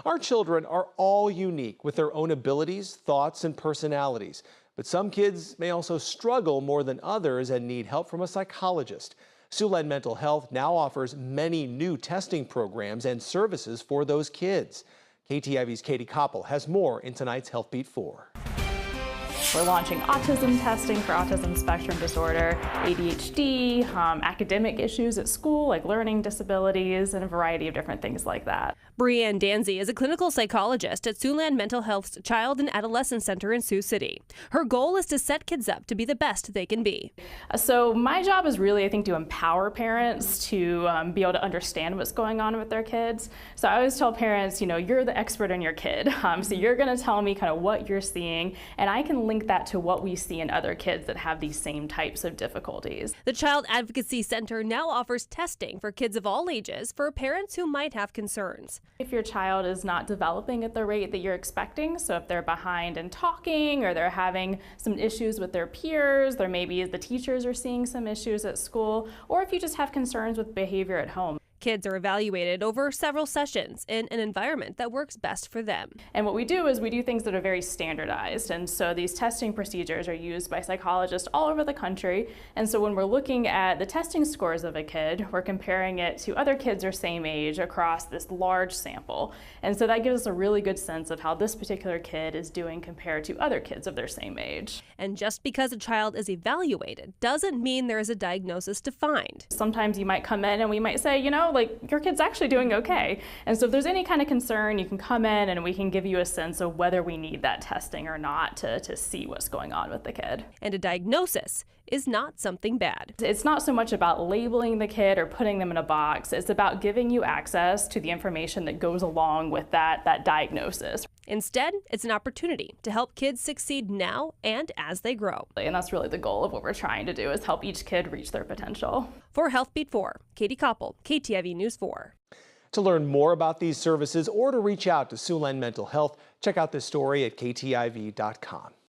Our children are all unique with their own abilities, thoughts, and personalities. But some kids may also struggle more than others and need help from a psychologist. Siouxland Mental Health now offers many new testing programs and services for those kids. KTIV's Katie Koppel has more in tonight's Healthbeat 4. We're launching autism testing for autism spectrum disorder, ADHD, academic issues at school like learning disabilities, and a variety of different things like that. Brianne Danzy is a clinical psychologist at Siouxland Mental Health's Child and Adolescent Center in Sioux City. Her goal is to set kids up to be the best they can be. So my job is really, I think, to empower parents to be able to understand what's going on with their kids. So I always tell parents, you're the expert on your kid. So you're going to tell me kind of what you're seeing, and I can link that to what we see in other kids that have these same types of difficulties. The Child Advocacy Center now offers testing for kids of all ages for parents who might have concerns. If your child is not developing at the rate that you're expecting, so if they're behind in talking or they're having some issues with their peers, or maybe the teachers are seeing some issues at school, or if you just have concerns with behavior at home. Kids are evaluated over several sessions in an environment that works best for them. And what we do is we do things that are very standardized. And so these testing procedures are used by psychologists all over the country. And so when we're looking at the testing scores of a kid, we're comparing it to other kids their same age across this large sample. And so that gives us a really good sense of how this particular kid is doing compared to other kids of their same age. And just because a child is evaluated doesn't mean there is a diagnosis to find. Sometimes you might come in and we might say, your kid's actually doing okay. And so if there's any kind of concern, you can come in and we can give you a sense of whether we need that testing or not to see what's going on with the kid. And a diagnosis is not something bad. It's not so much about labeling the kid or putting them in a box. It's about giving you access to the information that goes along with that diagnosis. Instead, it's an opportunity to help kids succeed now and as they grow. And that's really the goal of what we're trying to do, is help each kid reach their potential. For Healthbeat 4, Katie Koppel, KTIV News 4. To learn more about these services or to reach out to Siouxland Mental Health, check out this story at ktiv.com.